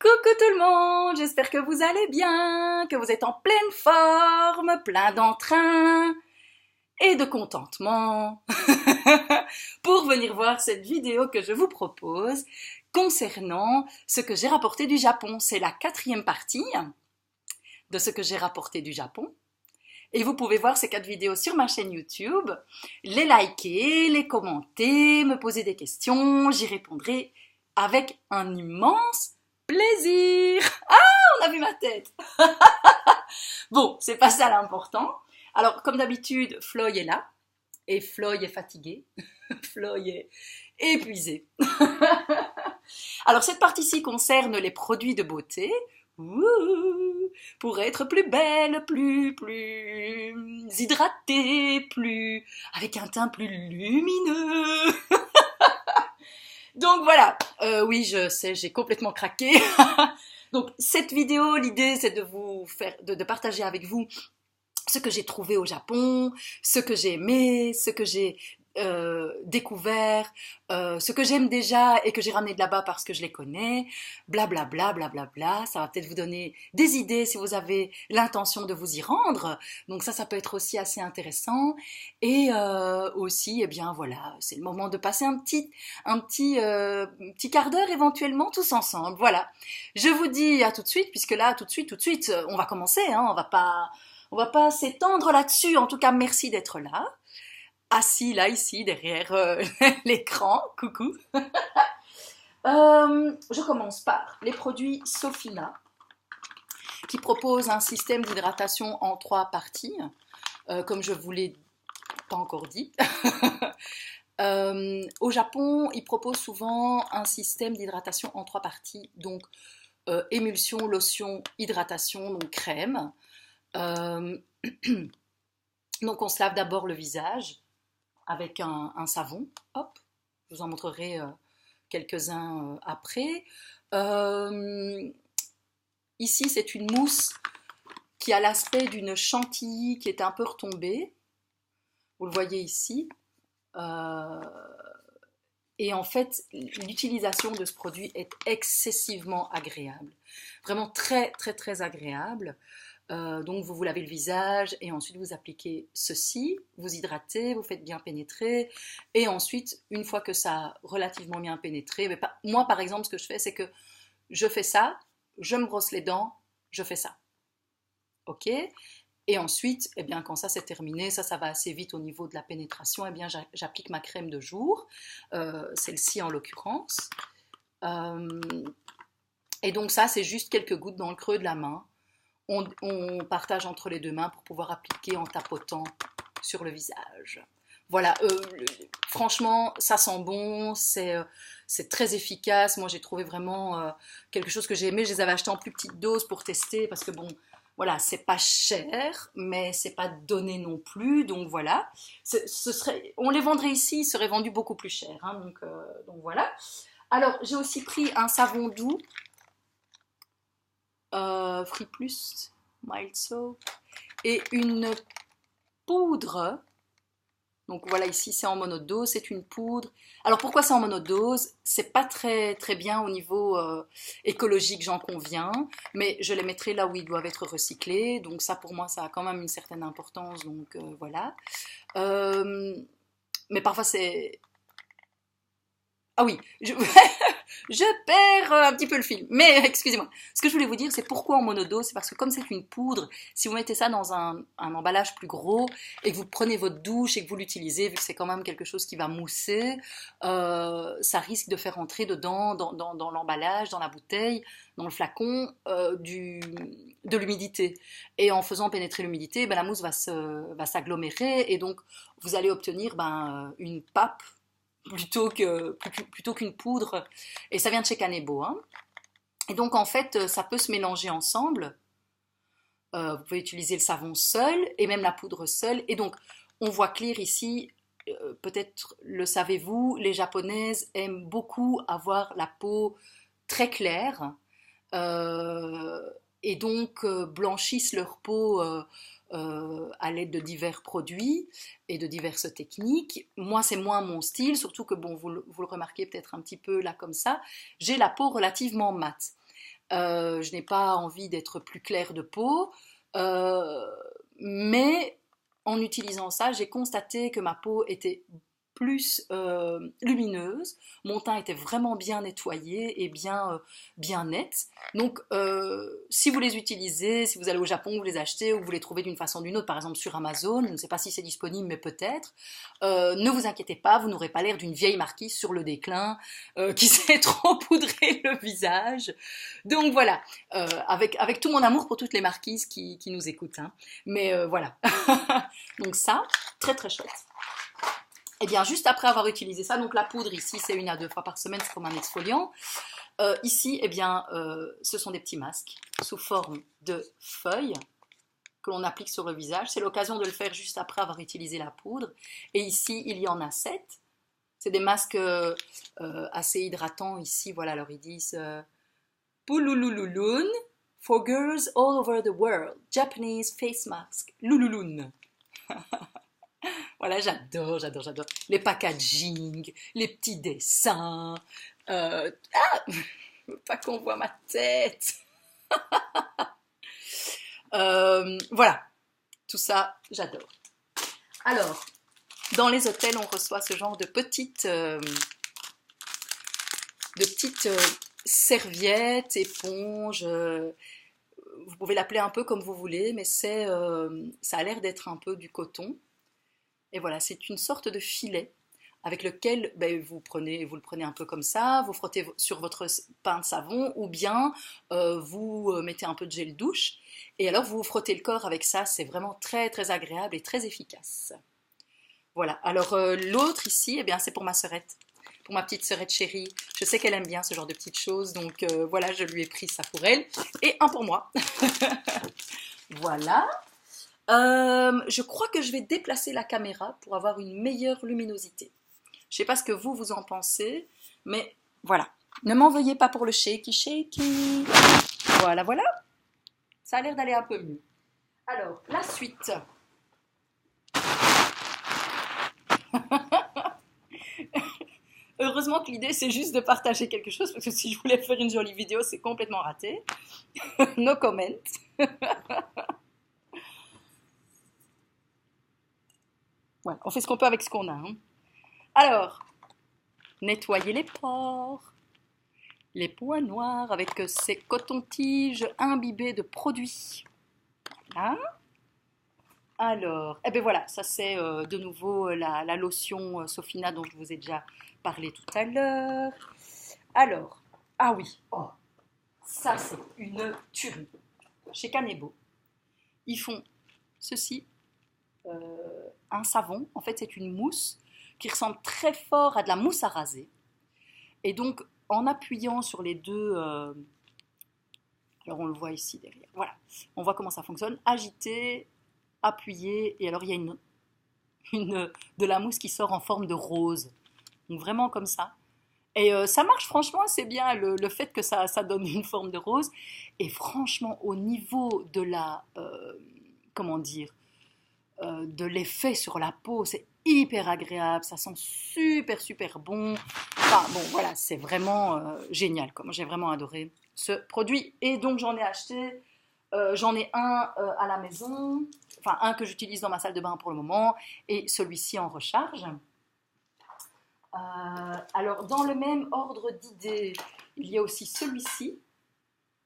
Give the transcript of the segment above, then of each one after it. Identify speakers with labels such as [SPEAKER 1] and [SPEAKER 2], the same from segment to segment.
[SPEAKER 1] Coucou tout le monde, j'espère que vous allez bien, que vous êtes en pleine forme, plein d'entrain et de contentement pour venir voir cette vidéo que je vous propose concernant ce que j'ai rapporté du Japon. C'est la 4e partie de ce que j'ai rapporté du Japon. Et vous pouvez voir ces 4 vidéos sur ma chaîne YouTube, les liker, les commenter, me poser des questions, j'y répondrai avec un immense plaisir. Ah, on a vu ma tête. Bon, c'est pas ça l'important. Alors, comme d'habitude, Floy est là, et Floy est fatigué, Floy est épuisé. Alors, cette partie-ci concerne les produits de beauté. Pour être plus belle, plus hydratée, avec un teint plus lumineux. Donc voilà, oui je sais, j'ai complètement craqué. Donc cette vidéo, l'idée c'est de vous faire, de partager avec vous ce que j'ai trouvé au Japon, ce que j'ai aimé, ce que j'ai découvert, ce que j'aime déjà et que j'ai ramené de là-bas parce que je les connais, blablabla, blablabla. Ça va peut-être vous donner des idées si vous avez l'intention de vous y rendre. Donc ça peut être aussi assez intéressant. Et aussi, eh bien voilà, c'est le moment de passer un petit quart d'heure éventuellement tous ensemble. Voilà. Je vous dis à tout de suite, puisque là, tout de suite, on va commencer. Hein, on va pas s'étendre là-dessus. En tout cas, merci d'être là. Assis là, ici, derrière l'écran. Coucou. Je commence par les produits Sofina, qui proposent un système d'hydratation en 3 parties, comme je vous l'ai pas encore dit. Au Japon, ils proposent souvent un système d'hydratation en 3 parties, donc émulsion, lotion, hydratation, donc crème. Donc on se lave d'abord le visage avec un savon, hop, je vous en montrerai quelques-uns après. Ici, c'est une mousse qui a l'aspect d'une chantilly qui est un peu retombée, vous le voyez ici. Et en fait, l'utilisation de ce produit est excessivement agréable, vraiment très très très agréable. Donc vous vous lavez le visage et ensuite vous appliquez ceci, vous hydratez, vous faites bien pénétrer et ensuite une fois que ça a relativement bien pénétré, moi par exemple ce que je fais c'est que je fais ça, je me brosse les dents, je fais ça, ok, et ensuite eh bien quand ça c'est terminé, ça va assez vite au niveau de la pénétration, eh bien j'applique ma crème de jour, celle-ci en l'occurrence, et donc ça c'est juste quelques gouttes dans le creux de la main. On partage entre les 2 mains pour pouvoir appliquer en tapotant sur le visage. Voilà, franchement, ça sent bon, c'est très efficace. Moi, j'ai trouvé vraiment quelque chose que j'ai aimé. Je les avais achetés en plus petite dose pour tester parce que bon, voilà, c'est pas cher, mais c'est pas donné non plus. Donc voilà, on les vendrait ici, ils seraient vendus beaucoup plus cher. Hein, donc voilà. Alors, j'ai aussi pris un savon doux. Free Plus, Mild Soap, et une poudre. Donc voilà, ici c'est en monodose, c'est une poudre. Alors pourquoi c'est en monodose? C'est pas très très bien au niveau écologique, j'en conviens, mais je les mettrai là où ils doivent être recyclés. Donc ça pour moi ça a quand même une certaine importance, donc voilà. Mais parfois c'est... Ah oui, je perds un petit peu le fil. Mais excusez-moi. Ce que je voulais vous dire, c'est pourquoi en monodose. C'est parce que comme c'est une poudre, si vous mettez ça dans un emballage plus gros et que vous prenez votre douche et que vous l'utilisez, vu que c'est quand même quelque chose qui va mousser, ça risque de faire entrer dedans, dans l'emballage, dans la bouteille, dans le flacon, de l'humidité. Et en faisant pénétrer l'humidité, la mousse va s'agglomérer et donc vous allez obtenir une pape plutôt qu'une poudre, et ça vient de chez Kanebo, hein. Et donc en fait ça peut se mélanger ensemble, vous pouvez utiliser le savon seul et même la poudre seule, et donc on voit clair ici, peut-être le savez-vous, les japonaises aiment beaucoup avoir la peau très claire, et donc blanchissent leur peau à l'aide de divers produits et de diverses techniques. Moi, c'est moins mon style, surtout que, bon, vous le remarquez peut-être un petit peu là comme ça, j'ai la peau relativement mate. Je n'ai pas envie d'être plus claire de peau. Euh, mais en utilisant ça, j'ai constaté que ma peau était plus lumineuse, mon teint était vraiment bien nettoyé et bien net. Donc, si vous les utilisez, si vous allez au Japon, vous les achetez ou vous les trouvez d'une façon ou d'une autre, par exemple sur Amazon, je ne sais pas si c'est disponible, mais peut-être, ne vous inquiétez pas, vous n'aurez pas l'air d'une vieille marquise sur le déclin qui s'est trop poudré le visage. Donc voilà, avec tout mon amour pour toutes les marquises qui nous écoutent. Hein. Mais voilà. Donc ça, très très chouette. Et bien juste après avoir utilisé ça, donc la poudre ici c'est 1 à 2 fois par semaine, c'est comme un exfoliant. Ici, eh bien, ce sont des petits masques sous forme de feuilles que l'on applique sur le visage. C'est l'occasion de le faire juste après avoir utilisé la poudre. Et ici, il y en a 7. C'est des masques assez hydratants ici. Voilà, alors ils disent Pululululun for girls all over the world. Japanese face mask. Lululun. Voilà, j'adore. Les packaging, les petits dessins. Pas qu'on voit ma tête. Voilà, tout ça, j'adore. Alors, dans les hôtels, on reçoit ce genre de petites serviettes, éponges. Vous pouvez l'appeler un peu comme vous voulez, mais ça a l'air d'être un peu du coton. Et voilà, c'est une sorte de filet avec lequel vous le prenez un peu comme ça, vous frottez sur votre pain de savon ou bien vous mettez un peu de gel douche et alors vous vous frottez le corps avec ça, c'est vraiment très très agréable et très efficace. Voilà, alors l'autre ici, eh bien, c'est pour ma sœurette, pour ma petite sœurette chérie. Je sais qu'elle aime bien ce genre de petites choses, donc voilà, je lui ai pris ça pour elle et un pour moi. Voilà. Je crois que je vais déplacer la caméra pour avoir une meilleure luminosité. Je ne sais pas ce que vous en pensez, mais voilà. Ne m'en veuillez pas pour le shaky shaky. Voilà, voilà. Ça a l'air d'aller un peu mieux. Alors, la suite. Heureusement que l'idée, c'est juste de partager quelque chose, parce que si je voulais faire une jolie vidéo, c'est complètement raté. No comment. Voilà, on fait ce qu'on peut avec ce qu'on a. Hein. Alors, nettoyer les pores, les points noirs avec ces cotons-tiges imbibés de produits. Voilà. Alors, eh bien voilà, ça c'est de nouveau la lotion Sofina dont je vous ai déjà parlé tout à l'heure. Alors, ah oui, oh, ça c'est une tuerie. Chez Kanebo, ils font ceci, un savon, en fait c'est une mousse qui ressemble très fort à de la mousse à raser. Et donc, en appuyant sur les deux, alors on le voit ici derrière, voilà, on voit comment ça fonctionne, agiter, appuyer, et alors il y a de la mousse qui sort en forme de rose. Donc vraiment comme ça. Et ça marche franchement assez bien, le fait que ça donne une forme de rose. Et franchement, au niveau de comment dire, de l'effet sur la peau, c'est hyper agréable, ça sent super super bon. Enfin bon, voilà, c'est vraiment génial. Moi, j'ai vraiment adoré ce produit. Et donc j'en ai acheté, j'en ai un à la maison, enfin un que j'utilise dans ma salle de bain pour le moment, et celui-ci en recharge. Alors dans le même ordre d'idées, il y a aussi celui-ci.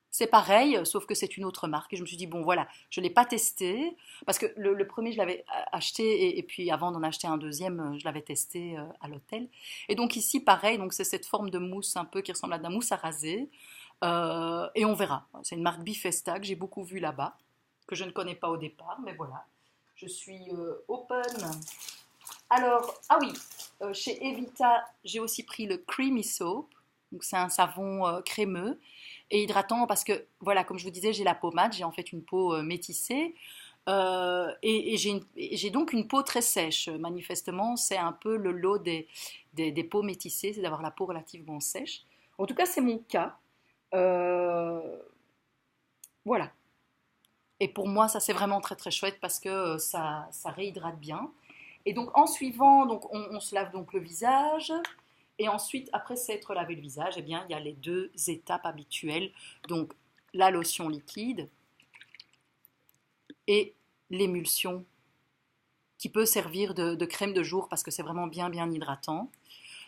[SPEAKER 1] C'est pareil, sauf que c'est une autre marque. Et je me suis dit, bon voilà, je ne l'ai pas testé, parce que le premier, je l'avais acheté, et puis avant d'en acheter un deuxième, je l'avais testé à l'hôtel. Et donc ici, pareil, donc c'est cette forme de mousse un peu qui ressemble à de la mousse à raser. Et on verra. C'est une marque Bifesta que j'ai beaucoup vue là-bas, que je ne connais pas au départ, mais voilà. Je suis open. Alors, ah oui, chez Evita, j'ai aussi pris le Creamy Soap. Donc c'est un savon crémeux et hydratant parce que, voilà, comme je vous disais, j'ai la peau mate, j'ai en fait une peau métissée et j'ai donc une peau très sèche. Manifestement, c'est un peu le lot des peaux métissées, c'est d'avoir la peau relativement sèche. En tout cas, c'est mon cas. Euh, voilà. Et pour moi, ça c'est vraiment très très chouette parce que ça réhydrate bien. Et donc en suivant, donc on se lave donc le visage Et ensuite, après s'être lavé le visage, eh bien, il y a les deux étapes habituelles. Donc, la lotion liquide et l'émulsion qui peut servir de crème de jour parce que c'est vraiment bien, bien hydratant.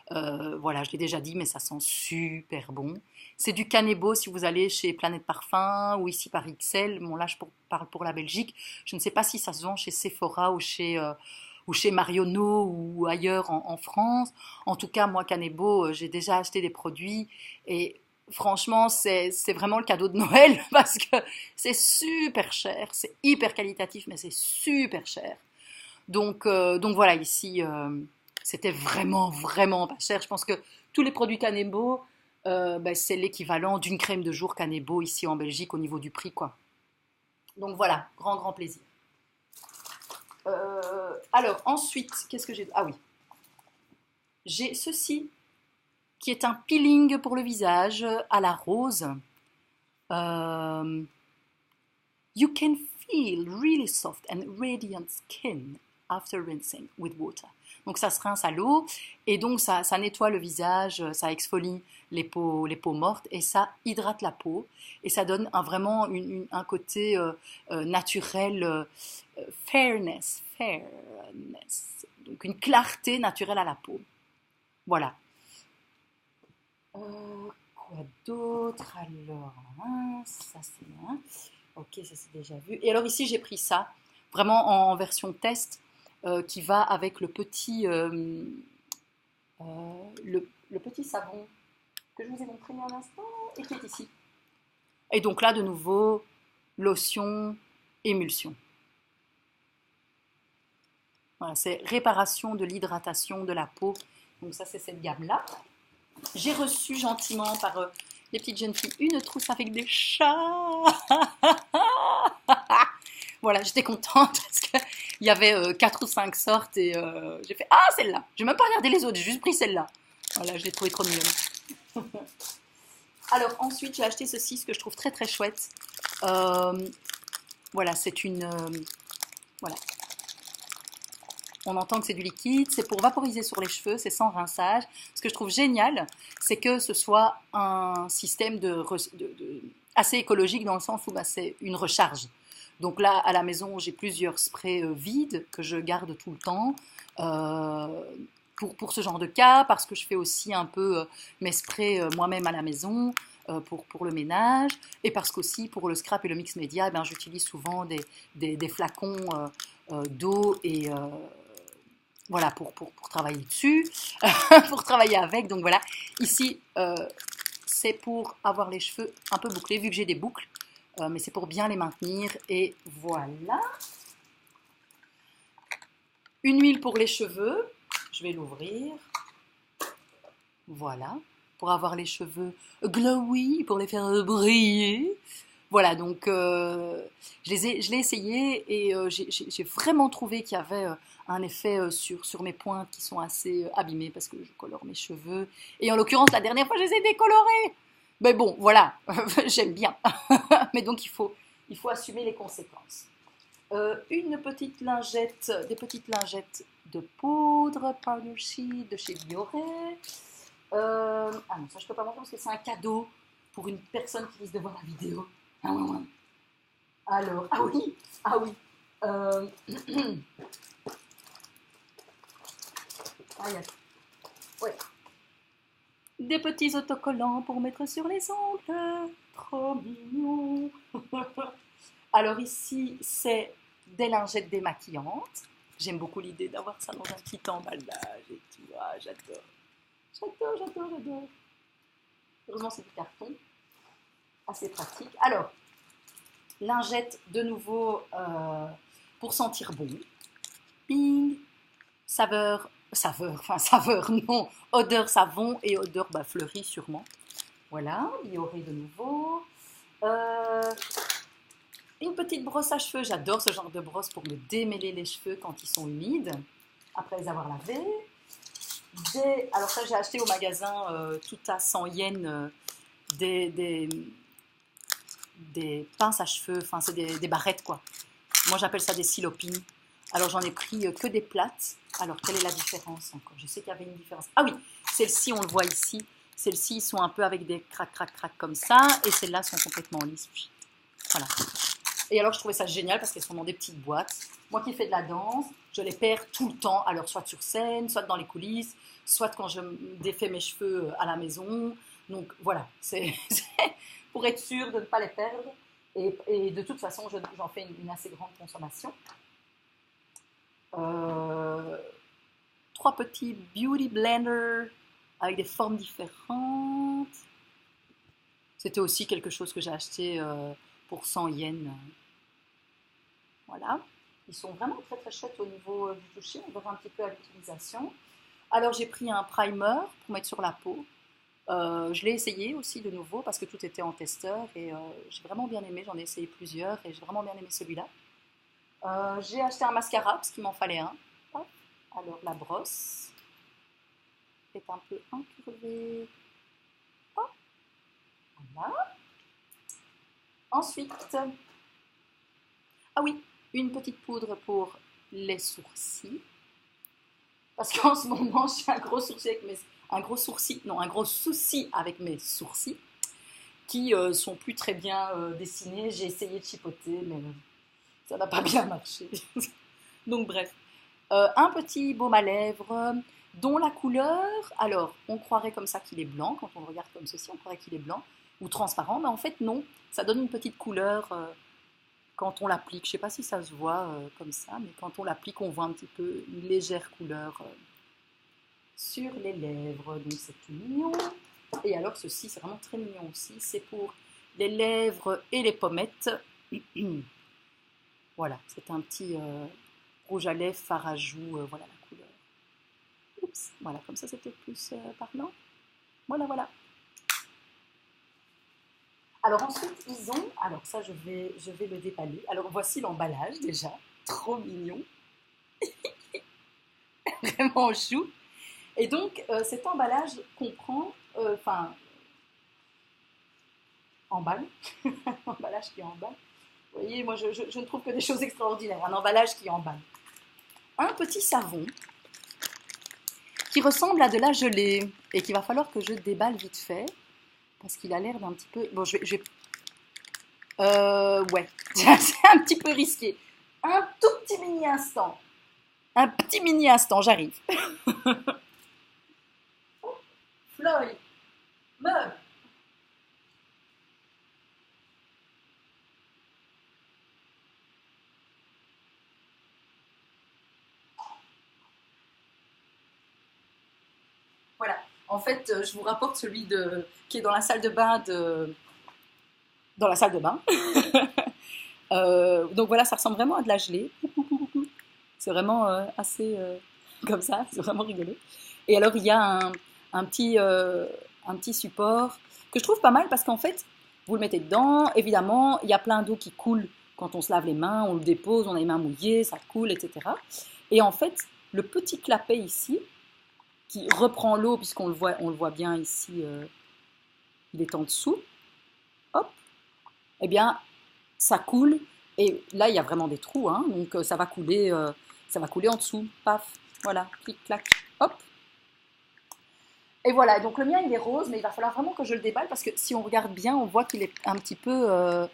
[SPEAKER 1] Voilà, je l'ai déjà dit, mais ça sent super bon. C'est du Kanebo si vous allez chez Planète Parfum ou ici par XL. Bon, là, parle pour la Belgique. Je ne sais pas si ça se vend chez Sephora ou chez Marionneau ou ailleurs en France. En tout cas, moi, Kanebo, j'ai déjà acheté des produits et franchement, c'est vraiment le cadeau de Noël parce que c'est super cher. C'est hyper qualitatif, mais c'est super cher. Donc voilà, ici, c'était vraiment, vraiment pas cher. Je pense que tous les produits Kanebo, ben, c'est l'équivalent d'une crème de jour Kanebo ici en Belgique au niveau du prix, quoi. Donc voilà, grand, grand plaisir. Alors ensuite, qu'est-ce que j'ai? Ah oui, j'ai ceci qui est un peeling pour le visage à la rose. Euh, you can feel really soft and radiant skin after rinsing with water. Donc ça se rince à l'eau et donc ça nettoie le visage, ça exfolie les peaux mortes et ça hydrate la peau et ça donne vraiment un côté naturel, fairness, donc une clarté naturelle à la peau. Voilà. Quoi d'autre alors, hein, ça c'est bien. Ok, ça c'est déjà vu. Et alors ici j'ai pris ça, vraiment en version test, qui va avec le petit savon que je vous ai montré il y a un instant et qui est ici. Et donc là de nouveau, lotion, émulsion. Voilà, c'est réparation de l'hydratation de la peau. Donc ça c'est cette gamme-là. J'ai reçu gentiment par les petites jeunes filles une trousse avec des chats. Voilà, j'étais contente parce qu'il y avait 4 ou 5 sortes et j'ai fait ah celle-là. Je n'ai même pas regardé les autres, j'ai juste pris celle-là. Voilà, je l'ai trouvée trop mignonne. Alors ensuite j'ai acheté ceci, ce que je trouve très très chouette. Voilà, c'est une voilà. On entend que c'est du liquide, c'est pour vaporiser sur les cheveux, c'est sans rinçage. Ce que je trouve génial, c'est que ce soit un système assez écologique dans le sens où bah, c'est une recharge. Donc là, à la maison, j'ai plusieurs sprays vides que je garde tout le temps pour ce genre de cas, parce que je fais aussi un peu mes sprays moi-même à la maison pour le ménage, et parce qu'aussi pour le scrap et le mix média, ben, j'utilise souvent des flacons d'eau et voilà, pour travailler dessus, pour travailler avec. Donc voilà, ici, c'est pour avoir les cheveux un peu bouclés, vu que j'ai des boucles, mais c'est pour bien les maintenir. Et voilà. Une huile pour les cheveux, je vais l'ouvrir. Voilà, pour avoir les cheveux glowy, pour les faire briller. Voilà, donc je l'ai essayé et j'ai vraiment trouvé qu'il y avait un effet sur mes pointes qui sont assez abîmées parce que je colore mes cheveux. Et en l'occurrence, la dernière fois, je les ai décolorés. Mais bon, voilà, j'aime bien. Mais donc, il faut assumer les conséquences. Des petites lingettes de poudre, powder sheet de chez Bioré. Ah non, ça je peux pas montrer parce que c'est un cadeau pour une personne qui risque de voir la vidéo. Alors, ah oui. Ouais. Des petits autocollants pour mettre sur les ongles. Trop mignon. Alors ici, c'est des lingettes démaquillantes. J'aime beaucoup l'idée d'avoir ça dans un petit emballage et tout. Ah, j'adore. Heureusement, c'est du carton. Assez pratique. Alors, lingette de nouveau pour sentir bon. Ping. Saveur non. Odeur savon et odeur fleurie sûrement. Voilà, Bioré de nouveau. Une petite brosse à cheveux. J'adore ce genre de brosse pour me démêler les cheveux quand ils sont humides, après les avoir lavés. Alors ça, j'ai acheté au magasin tout à 100 yens des pinces à cheveux, enfin c'est des barrettes quoi. Moi j'appelle ça des silopines. Alors j'en ai pris que des plates. Alors quelle est la différence encore? Je sais qu'il y avait une différence. Ah oui, celles-ci on le voit ici. Celles-ci sont un peu avec des crac crac crac comme ça. Et celles-là sont complètement lisses. Voilà. Et alors je trouvais ça génial parce qu'elles sont dans des petites boîtes. Moi qui fais de la danse, je les perds tout le temps. Alors soit sur scène, soit dans les coulisses, soit quand je défais mes cheveux à la maison. Donc voilà, c'est pour être sûr de ne pas les perdre. Et de toute façon, j'en fais une assez grande consommation. 3 petits beauty blenders avec des formes différentes. C'était aussi quelque chose que j'ai acheté pour 100 yens. Voilà. Ils sont vraiment très très chouettes au niveau du toucher. On verra un petit peu à l'utilisation. Alors j'ai pris un primer pour mettre sur la peau. Je l'ai essayé aussi de nouveau parce que tout était en testeur et j'ai vraiment bien aimé. J'en ai essayé plusieurs et j'ai vraiment bien aimé celui-là. J'ai acheté un mascara parce qu'il m'en fallait un. Hop. Alors la brosse est un peu incurvée. Hop. Voilà. Ensuite, ah oui, une petite poudre pour les sourcils. Parce qu'en ce moment, j'ai un gros souci avec mes sourcils qui sont plus très bien dessinés. J'ai essayé de chipoter, mais ça n'a pas bien marché. Donc bref, un petit baume à lèvres dont la couleur, alors on croirait comme ça qu'il est blanc, quand on le regarde comme ceci, on croirait qu'il est blanc ou transparent, mais en fait non, ça donne une petite couleur quand on l'applique. Je ne sais pas si ça se voit comme ça, mais quand on l'applique, on voit un petit peu une légère couleur sur les lèvres, donc c'est tout mignon. Et alors ceci, c'est vraiment très mignon aussi, c'est pour les lèvres et les pommettes. Voilà, c'est un petit rouge à lèvres fard à joues, voilà la couleur. Oups, voilà, comme ça c'est peut-être plus parlant. Voilà, voilà. Alors ensuite, ils ont, alors ça je vais le déballer. Alors voici l'emballage déjà, trop mignon. Vraiment chou. Et donc cet emballage comprend, emballe, emballage qui emballe. Vous voyez, moi je ne trouve que des choses extraordinaires, un emballage qui emballe. Un petit savon qui ressemble à de la gelée et qu'il va falloir que je déballe vite fait parce qu'il a l'air d'un petit peu... Bon, ouais, c'est un petit peu risqué. Un tout petit mini instant. Un petit mini instant, j'arrive. Floyd, meuble. Voilà. En fait, je vous rapporte celui qui est dans la salle de bain dans la salle de bain. Donc voilà, ça ressemble vraiment à de la gelée. C'est vraiment assez comme ça, c'est vraiment rigolo. Et alors il y a un petit support que je trouve pas mal parce qu'en fait, vous le mettez dedans, évidemment, il y a plein d'eau qui coule quand on se lave les mains, on le dépose, on a les mains mouillées, ça coule, etc. Et en fait, le petit clapet ici, qui reprend l'eau, puisqu'on on le voit bien ici, il est en dessous, hop, eh bien, ça coule, et là, il y a vraiment des trous, hein, donc ça va couler en dessous, paf, voilà, clic, clac, hop. Et voilà, donc le mien, il est rose, mais il va falloir vraiment que je le déballe, parce que si on regarde bien, on voit qu'il est un petit peu,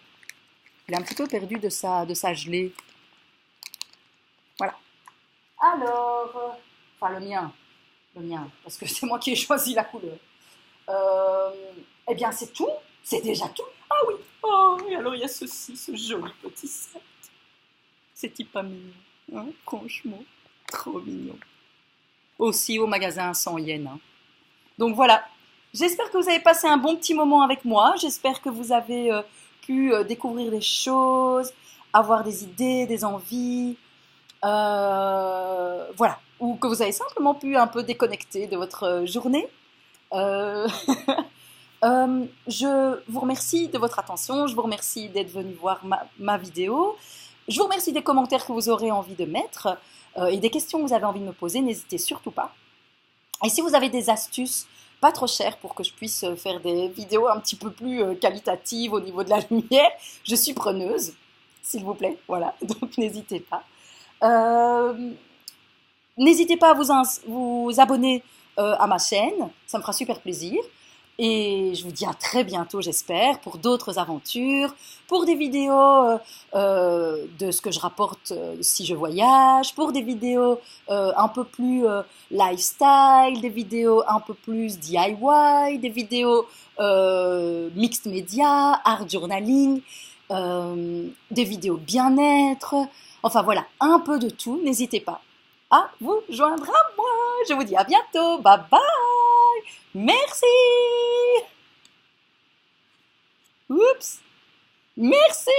[SPEAKER 1] perdu de sa gelée. Voilà. Alors, enfin le mien, parce que c'est moi qui ai choisi la couleur. Eh bien, c'est tout. C'est déjà tout. Ah oui. Oh, et alors il y a ceci, ce joli petit set. C'est pas mignon, hein, franchement, trop mignon. Aussi au magasin 100 yens. Hein. Donc voilà. J'espère que vous avez passé un bon petit moment avec moi. J'espère que vous avez pu découvrir des choses, avoir des idées, des envies. Voilà. Ou que vous avez simplement pu un peu déconnecter de votre journée. Je vous remercie de votre attention, je vous remercie d'être venu voir ma vidéo, je vous remercie des commentaires que vous aurez envie de mettre et des questions que vous avez envie de me poser, n'hésitez surtout pas. Et si vous avez des astuces pas trop chères pour que je puisse faire des vidéos un petit peu plus qualitatives au niveau de la lumière, je suis preneuse, s'il vous plaît, voilà, donc n'hésitez pas. Euh, N'hésitez pas à vous abonner à ma chaîne, ça me fera super plaisir. Et je vous dis à très bientôt, j'espère, pour d'autres aventures, pour des vidéos de ce que je rapporte si je voyage, pour des vidéos un peu plus lifestyle, des vidéos un peu plus DIY, des vidéos mixed media, art journaling, des vidéos bien-être, enfin voilà, un peu de tout, n'hésitez pas à vous joindre à moi. Je vous dis à bientôt, bye bye, merci. Oups, merci.